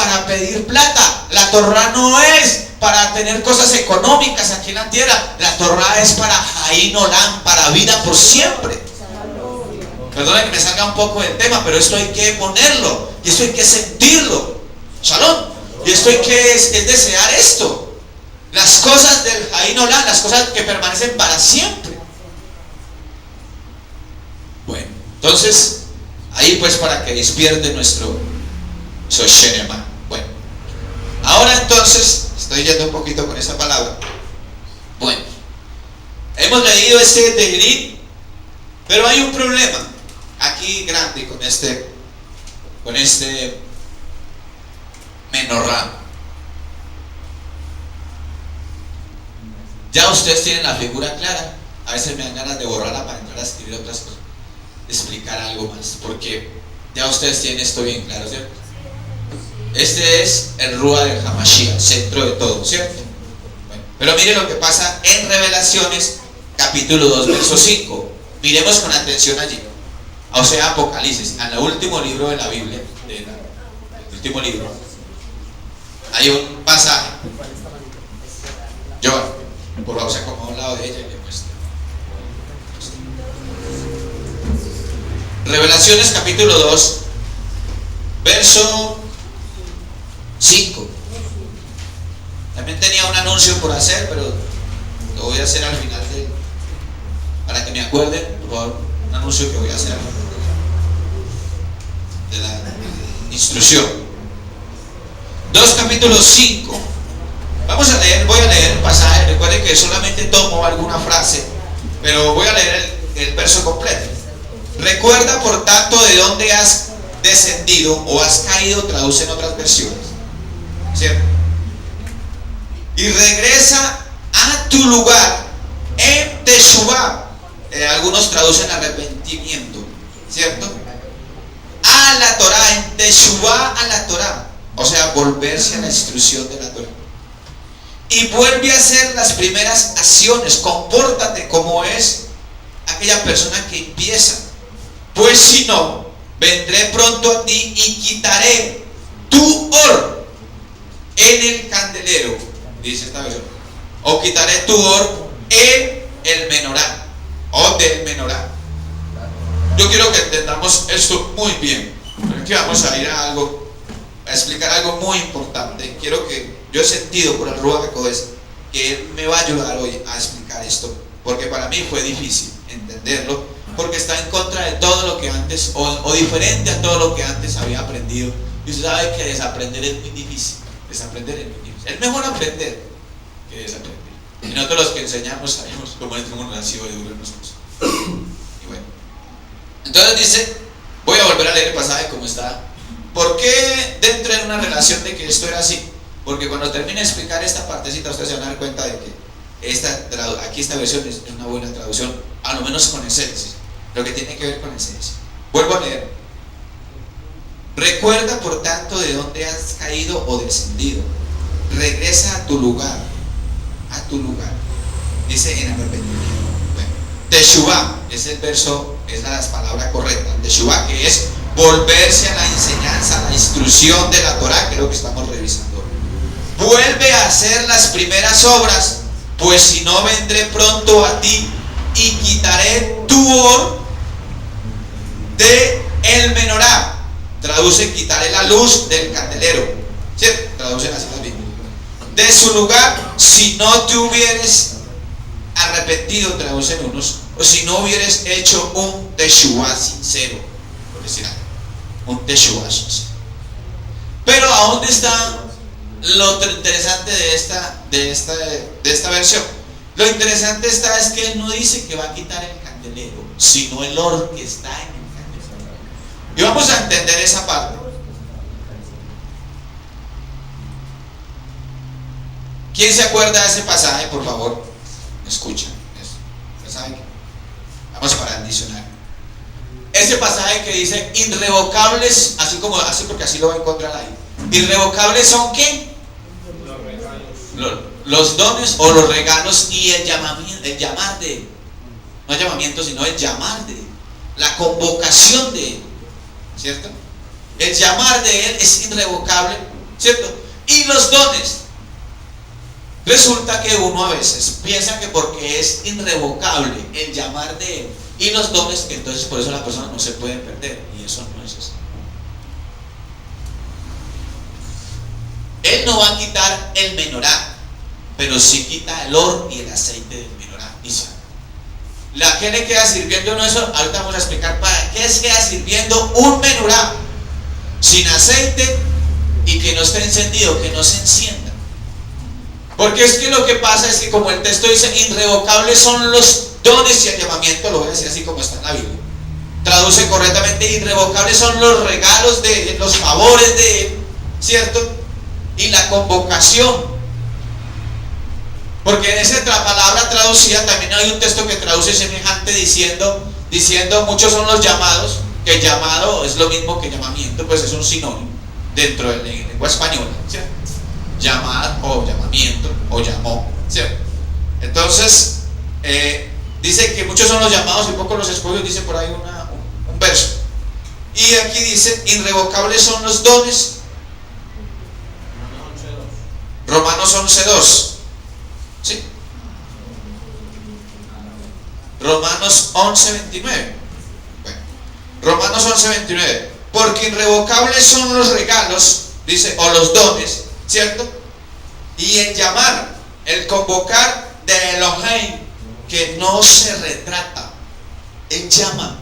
para pedir plata. La Torá no es para tener cosas económicas aquí en la tierra. La Torá es para Jaín Olam, para vida por siempre. Perdona que me salga un poco del tema, pero esto hay que ponerlo y esto hay que sentirlo. Shalom. Y esto es desear esto. Las cosas del Jaín Olam, las cosas que permanecen para siempre. Bueno, entonces ahí pues para que despierte nuestro Soshenema. Bueno, ahora entonces estoy yendo un poquito con esa palabra. Bueno, hemos leído este Tehilim, pero hay un problema aquí grande con este Menorá. Ya ustedes tienen la figura clara. A veces me dan ganas de borrarla para entrar a escribir otras cosas, explicar algo más, porque ya ustedes tienen esto bien claro, ¿cierto? Este es el Rúa del Hamashiach, centro de todo, ¿cierto? Bueno, pero miren lo que pasa en Revelaciones capítulo 2 verso 5. Miremos con atención allí. O sea, Apocalipsis, en el último libro de la Biblia, el último libro, hay un pasaje. Yo, por favor, se acomoda a un lado de ella y le muestro. Revelaciones capítulo 2 verso 5. También tenía un anuncio por hacer, pero lo voy a hacer al final para que me acuerden, por favor, un anuncio que voy a hacer de la instrucción. 2 capítulo 5. Voy a leer el pasaje. Recuerden que solamente tomo alguna frase, pero voy a leer el verso completo. Recuerda por tanto de dónde has descendido o has caído, traducen otras versiones, ¿cierto? Y regresa a tu lugar en Teshuvah. Algunos traducen arrepentimiento, ¿cierto? A la Torah, en Teshuvah a la Torah, o sea, volverse a la instrucción de la Torah. Y vuelve a hacer las primeras acciones. Compórtate como es aquella persona que empieza. Pues si no, vendré pronto a ti y quitaré tu or en el candelero, dice esta versión. O quitaré tu or en el menorá, o del menorá. Yo quiero que entendamos esto muy bien, porque vamos a ir a explicar algo muy importante. Yo he sentido por el Ruach HaKodesh que él me va a ayudar hoy a explicar esto, porque para mí fue difícil entenderlo, porque está en contra de todo lo que antes, o diferente a todo lo que antes había aprendido. Y usted sabe que desaprender es muy difícil. Es mejor aprender que desaprender. Y nosotros los que enseñamos sabemos cómo es un nacido de duro en nosotros. Y bueno, entonces dice, voy a volver a leer el pasaje como está. ¿Por qué dentro de una relación de que esto era así? Porque cuando termine de explicar esta partecita, ustedes se van a dar cuenta de que aquí esta versión es una buena traducción, a lo menos con esencia, lo que tiene que ver con esencia. Vuelvo a leer. Recuerda por tanto de dónde has caído o descendido. Regresa a tu lugar. Dice en arrepentimiento. Bueno, Teshuvah es el verso, es la palabra correcta. Teshuvah, que es volverse a la enseñanza, a la instrucción de la Torah, que es lo que estamos revisando. Vuelve a hacer las primeras obras, pues si no vendré pronto a ti y quitaré tu or de el menorá. Traducen quitaré la luz del candelero, ¿cierto? Traducen así también. De su lugar, si no te hubieres arrepentido, traducen unos, o si no hubieres hecho un teshuvah sincero, por decir algo, un teshuvah sincero. Pero ¿a dónde está lo interesante de esta versión? Lo interesante es que él no dice que va a quitar el candelero, sino el or que está en el candelero. Y vamos a entender esa parte. ¿Quién se acuerda de ese pasaje, por favor? Escucha eso. ¿Ya saben qué? Vamos para el diccionario. Ese pasaje que dice irrevocables, así porque así lo va a encontrar ahí. Irrevocables son ¿qué? Los dones o los regalos y el llamar de él. No el llamamiento, sino el llamar de él. La convocación de él, ¿cierto? El llamar de él es irrevocable ¿cierto? Y los dones. Resulta que uno a veces piensa que porque es irrevocable el llamar de Él y los dones, entonces por eso la persona no se puede perder, y eso no es así. Él no va a quitar el menorá, pero sí quita el oro y el aceite del menorá y sal. ¿La que le queda sirviendo no eso? Ahorita vamos a explicar para qué se queda sirviendo un menorá sin aceite y que no esté encendido, que no se encienda. Porque es que lo que pasa es que, como el texto dice, irrevocables son los dones y el llamamiento, lo voy a decir así como está en la Biblia. Traduce correctamente: irrevocables son los regalos de Él, los favores de Él, ¿cierto? Y la convocación. Porque en esa palabra traducida también hay un texto que traduce semejante diciendo muchos son los llamados, que llamado es lo mismo que llamamiento, pues es un sinónimo dentro de la lengua española, ¿cierto? Llamar o llamamiento o llamó, ¿cierto? Entonces dice que muchos son los llamados y pocos los escogidos, dice por ahí un verso. Y aquí dice: irrevocables son los dones. Romanos 11:2, ¿sí? Romanos 11:29. Bueno, Romanos 11:29. Porque irrevocables son los regalos, dice, o los dones, ¿cierto? Y el llamar, el convocar de Elohim, que no se retrata. Él llama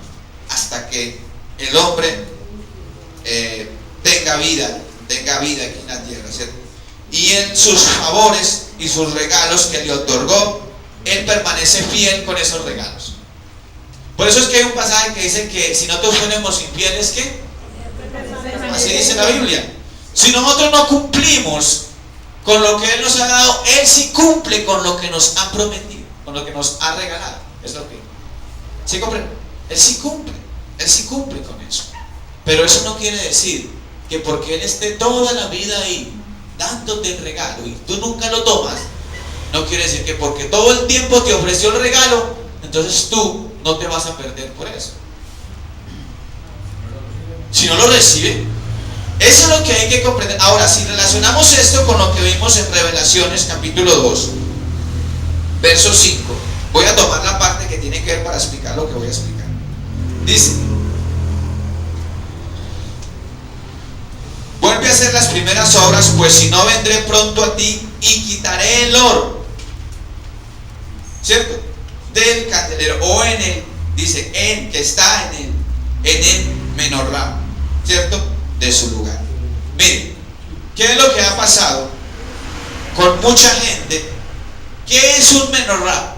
hasta que el hombre tenga vida aquí en la tierra, ¿cierto? Y en sus favores y sus regalos que le otorgó, Él permanece fiel con esos regalos. Por eso es que hay un pasaje que dice que si nosotros fuéramos infieles, ¿qué? Así dice la Biblia. Si nosotros no cumplimos con lo que Él nos ha dado, Él sí cumple con lo que nos ha prometido, con lo que nos ha regalado. Es lo que ¿sí comprende? Él sí cumple con eso. Pero eso no quiere decir que porque Él esté toda la vida ahí dándote el regalo y tú nunca lo tomas, no quiere decir que porque todo el tiempo te ofreció el regalo, entonces tú no te vas a perder por eso. Si no lo recibe, eso es lo que hay que comprender. Ahora, si relacionamos esto con lo que vimos en Revelaciones capítulo 2, verso 5, voy a tomar la parte que tiene que ver para explicar lo que voy a explicar. Dice: vuelve a hacer las primeras obras, pues si no, vendré pronto a ti y quitaré el oro, ¿cierto?, del candelero, o en él, dice, en que está en el menorá, ¿cierto?, de su lugar. Miren, ¿qué es lo que ha pasado con mucha gente? ¿Qué es un menorá?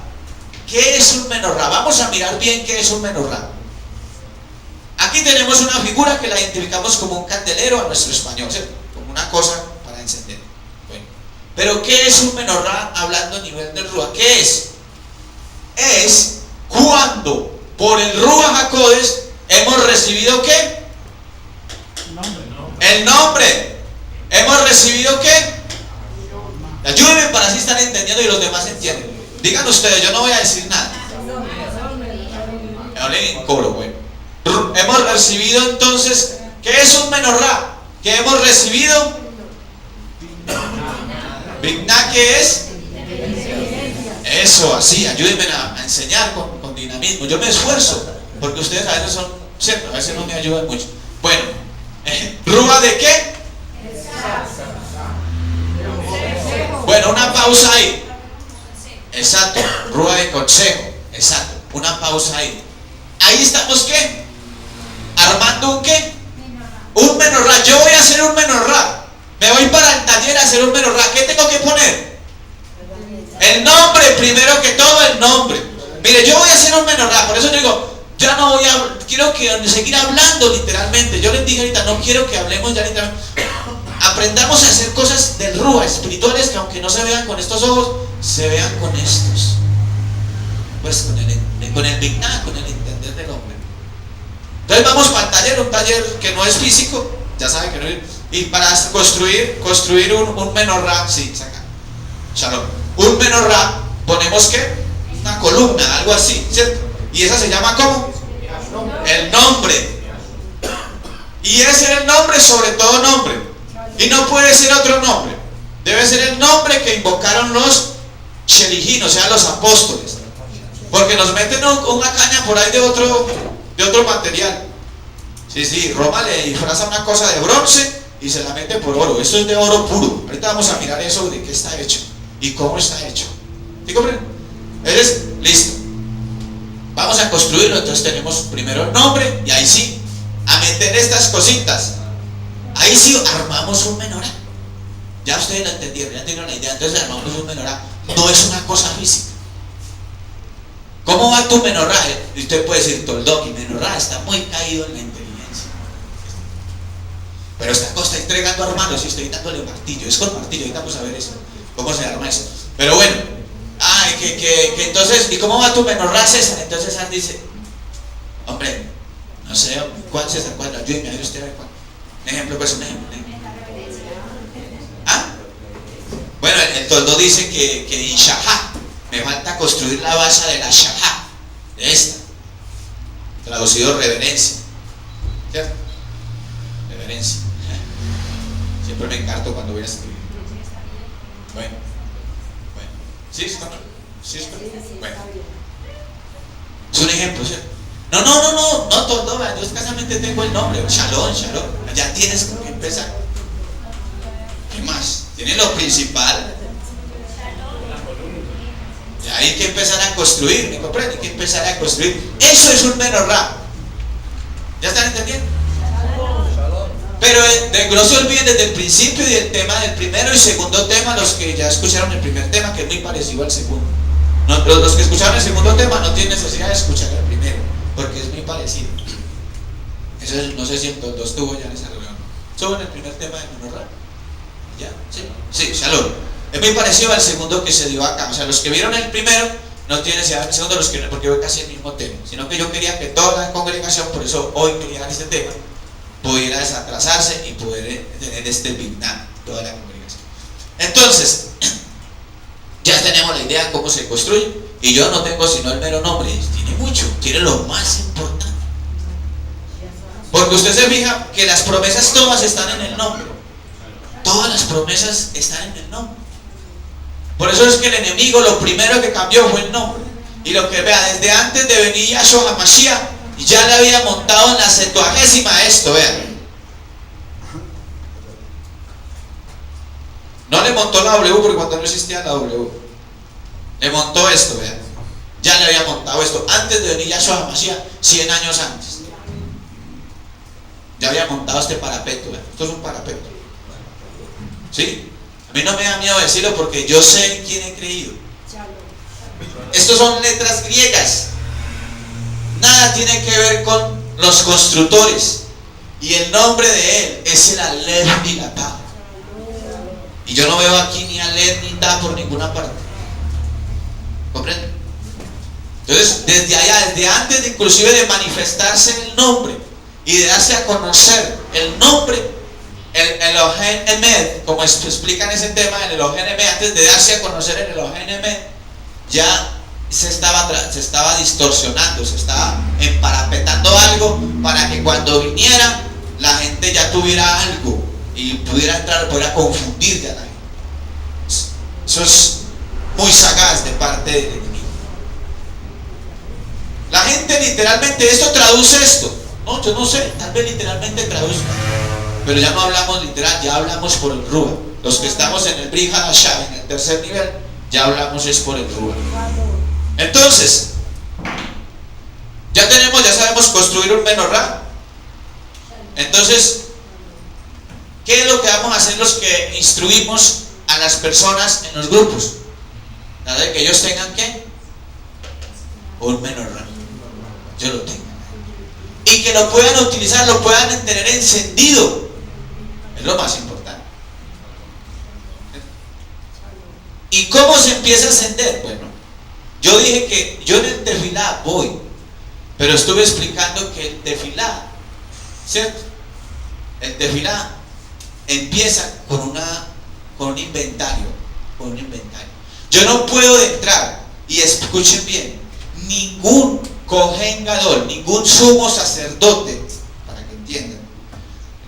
¿Qué es un menorá? Vamos a mirar bien qué es un menorá. Aquí tenemos una figura que la identificamos como un candelero a nuestro español, ¿cierto?, como una cosa para encender. Bueno, pero ¿qué es un menorá hablando a nivel del Ruach? ¿Qué es? Es cuando por el Ruach HaKodesh hemos recibido ¿qué? El nombre. ¿Hemos recibido qué? Ayúdenme para así estar entendiendo y los demás entienden. Digan ustedes, yo no voy a decir nada. Hablen en coro, bueno. Hemos recibido entonces, ¿qué es un menorá? ¿Qué hemos recibido? Bigná, ¿qué es? Eso, así, ayúdenme a enseñar con dinamismo. Yo me esfuerzo, porque ustedes a veces son, cierto, a veces no me ayudan mucho. Bueno, ¿Rúa de qué? Bueno, una pausa ahí. Exacto, Rúa de consejo. Exacto, una pausa ahí. Ahí estamos, ¿qué? Armando un ¿qué? Un menorá. Yo voy a hacer un menorá. Me voy para el taller a hacer un menorá. ¿Qué tengo que poner? El nombre, primero que todo el nombre. Mire, yo voy a hacer un menorá. Por eso digo, ya no voy a, quiero que seguir hablando literalmente. Yo les dije ahorita, no quiero que hablemos ya literalmente. Aprendamos a hacer cosas del Rúa, espirituales, que aunque no se vean con estos ojos, se vean con estos. Pues con el Bigná, con el entender del hombre. Entonces vamos para el taller, un taller que no es físico, ya saben que no es, y para construir un menorá, sí, saca. Shalom. Un menorá, ponemos ¿qué? Una columna, algo así, ¿cierto? Y esa se llama ¿cómo? El nombre. Y ese es el nombre sobre todo nombre. Y no puede ser otro nombre. Debe ser el nombre que invocaron los shelijín, o sea, los apóstoles. Porque nos meten una caña por ahí de otro material. Sí, Roma le disfraza una cosa de bronce y se la mete por oro. Esto es de oro puro. Ahorita vamos a mirar eso de qué está hecho y cómo está hecho. ¿Sí comprenden? Entonces, listo. Vamos a construirlo. Entonces tenemos primero el nombre y ahí sí, a meter estas cositas. Ahí sí armamos un menorá. Ya ustedes lo entendieron, ya tienen una idea. Entonces armamos un menorá. No es una cosa física. ¿Cómo va tu menorá? Y usted puede decir, Toldó, mi menorá está muy caído en la inteligencia. Pero esta cosa está entregando hermanos y estoy dándole martillo. Es con martillo, ahorita vamos a ver eso. ¿Cómo se arma eso? Pero bueno, que entonces, ¿y cómo va tu menorá, César? Entonces César dice, hombre, no sé, ¿cuál César? ¿Cuál? Ayúdeme a ver usted a ver cuál. Un ejemplo, pues un ejemplo. Bueno, el Toldó dice que en Shahá me falta construir la base de la Shahá, de esta. Traducido reverencia. ¿Cierto? Reverencia. Siempre me encarto cuando voy a escribir. Bueno. ¿Sí? Bueno. Es un ejemplo, ¿cierto? No, Toldó, yo escasamente tengo el nombre. Shalom. Ya tienes que empezar. ¿Qué más? Tienes lo principal. Ya hay que empezar a construir, ¿me comprende? Hay que empezar a construir. Eso es un menorá. ¿Ya están entendiendo? Pero no se olviden desde el principio y el tema del primero y segundo tema, los que ya escucharon el primer tema, que es muy parecido al segundo. Los que escucharon el segundo tema no tienen necesidad de escuchar el primero, porque es muy parecido. Eso es, no sé si el dos estuvo ya en esa reunión. ¿Estuvo en el primer tema de menorá? ¿Ya? Sí, Shalom. Es muy parecido al segundo que se dio acá. O sea, los que vieron el primero no tienen necesidad del segundo, los que no, porque fue casi el mismo tema. Sino que yo quería que toda la congregación, por eso hoy quería dar este tema, pudiera desatrasarse y poder tener este Bignam, toda la congregación. Entonces, ya tenemos la idea de cómo se construye. Y yo no tengo sino el mero nombre. Tiene mucho, tiene lo más importante. Porque usted se fija que las promesas todas están en el nombre. Todas las promesas están en el nombre. Por eso es que el enemigo lo primero que cambió fue el nombre. Y lo que vea, desde antes de venir Yahshua HaMashiach, ya le había montado en la 70ª esto, vean. No le montó la W porque cuando no existía la W. Le montó esto, vean. Ya le había montado esto. Antes de venir Yahshua HaMashiach, 100 años antes. Ya había montado este parapeto, vean. Esto es un parapeto. ¿Sí? A mí no me da miedo decirlo porque yo sé en quién he creído. Estos son letras griegas. Nada tiene que ver con los constructores. Y el nombre de él es el Aleph y la Ta. Y yo no veo aquí ni Aleph ni Ta por ninguna parte. ¿Comprenden? Entonces, desde allá, desde antes de inclusive de manifestarse el nombre y de darse a conocer el nombre, el Elohim Emed, como explican ese tema, el Elohim Emed, antes de darse a conocer el Elohim Emed, ya se estaba distorsionando, se estaba emparapetando algo para que cuando viniera la gente ya tuviera algo y pudiera entrar, pudiera confundir a la gente. Eso es muy sagaz de parte del enemigo. La gente literalmente, esto traduce esto. No, yo no sé, tal vez literalmente traduzca. Pero ya no hablamos literal, ya hablamos por el Rúa. Los que estamos en el Brit Hadashah, en el tercer nivel, ya hablamos es por el Rúa. Entonces, ya sabemos construir un menorá. Entonces, ¿qué es lo que vamos a hacer los que instruimos a las personas en los grupos? Nada de que ellos tengan ¿qué? Un menorá. Yo lo tengo. Y que lo puedan utilizar, lo puedan tener encendido. Es lo más importante. ¿Y cómo se empieza a encender? Bueno, yo dije que yo en el tefilá voy, pero estuve explicando que el tefilá, ¿cierto? El tefilá empieza con un inventario. Yo no puedo entrar, y escuchen bien, ningún Kohen Gadol, ningún sumo sacerdote, para que entiendan.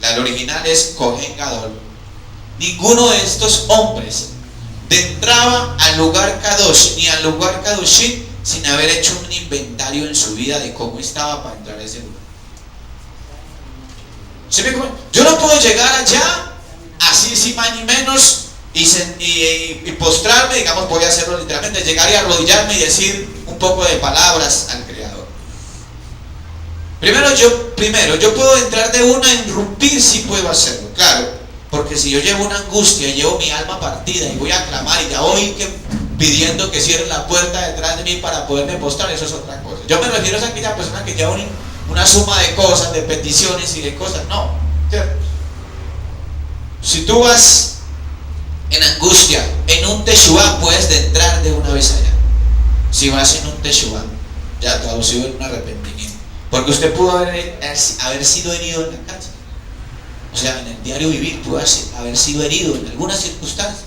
El original es Kohen Gadol. ninguno de estos hombres entraba al lugar Kadosh ni al lugar Kadoshim sin haber hecho un inventario en su vida de cómo estaba para entrar a ese lugar. Yo no puedo llegar allá así sin más ni menos y postrarme, digamos, voy a hacerlo literalmente, llegar y arrodillarme y decir un poco de palabras al Creador. Primero yo puedo entrar de una a irrumpir, si puedo hacerlo, claro, porque si yo llevo una angustia y llevo mi alma partida y voy a clamar y ya voy pidiendo que cierren la puerta detrás de mí para poderme postrar, eso es otra cosa. Yo me refiero a aquella persona que lleva una suma de cosas, de peticiones y de cosas, no, ¿cierto? Si tú vas en angustia, en un teshuva, puedes entrar de una vez allá. Si vas en un teshuva, ya traducido en un arrepentimiento, porque usted pudo haber sido herido en la calle, o sea, en el diario vivir pudo haber sido herido en alguna circunstancia.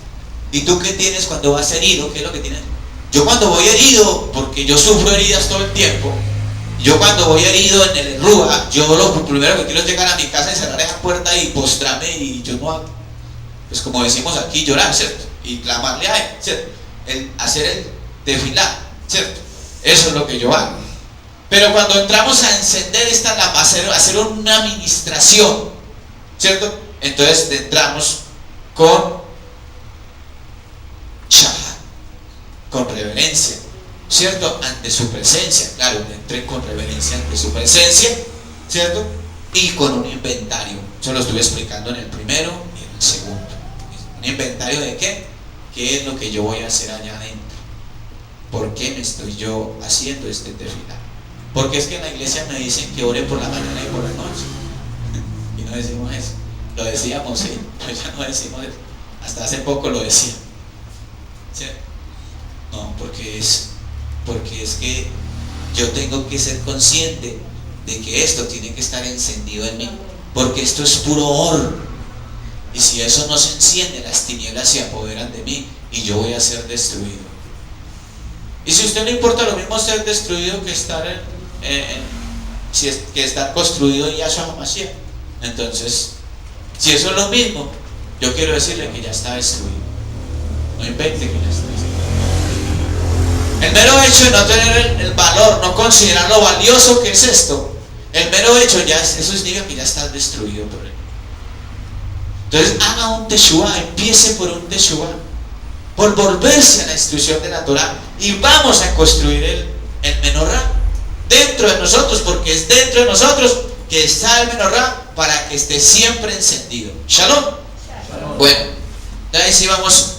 ¿Y tú qué tienes cuando vas herido? ¿Qué es lo que tienes? Yo cuando voy herido, porque yo sufro heridas todo el tiempo, yo cuando voy herido en el Rúa, yo lo primero que quiero es llegar a mi casa y cerrar esa puerta y postrarme, y yo no hago, pues como decimos aquí, llorar, ¿cierto? Y clamarle a él, ¿cierto? Hacer el tefilá, ¿cierto? Eso es lo que yo hago. Pero cuando entramos a encender esta lámpara, hacer una administración, ¿cierto? Entonces entramos con shahad, con reverencia, ¿cierto? Ante su presencia, claro, entré con reverencia ante su presencia, ¿cierto? Y con un inventario. Yo lo estuve explicando en el primero y en el segundo. ¿Un inventario de qué? ¿Qué es lo que yo voy a hacer allá adentro? ¿Por qué me estoy yo haciendo este tefilá? Porque es que en la iglesia me dicen que ore por la mañana y por la noche. Y no decimos eso. Lo decíamos, sí, pero ya no decimos eso. Hasta hace poco lo decía. ¿Sí? No, porque es que yo tengo que ser consciente de que esto tiene que estar encendido en mí, porque esto es puro oro, y si eso no se enciende, las tinieblas se apoderan de mí y yo voy a ser destruido. Y si a usted no importa lo mismo ser destruido que estar que estar construido en Yahshua HaMashiach, entonces si eso es lo mismo, yo quiero decirle que ya está destruido. No invente que ya está destruido. El mero hecho de no tener el valor, no considerar lo valioso que es esto, el mero hecho ya, eso significa que ya está destruido por él. Entonces haga un teshuva, empiece por un teshuva, por volverse a la instrucción de la Torah, y vamos a construir el menorá dentro de nosotros, porque es dentro de nosotros que está el menorá para que esté siempre encendido. Shalom. Bueno, entonces sí vamos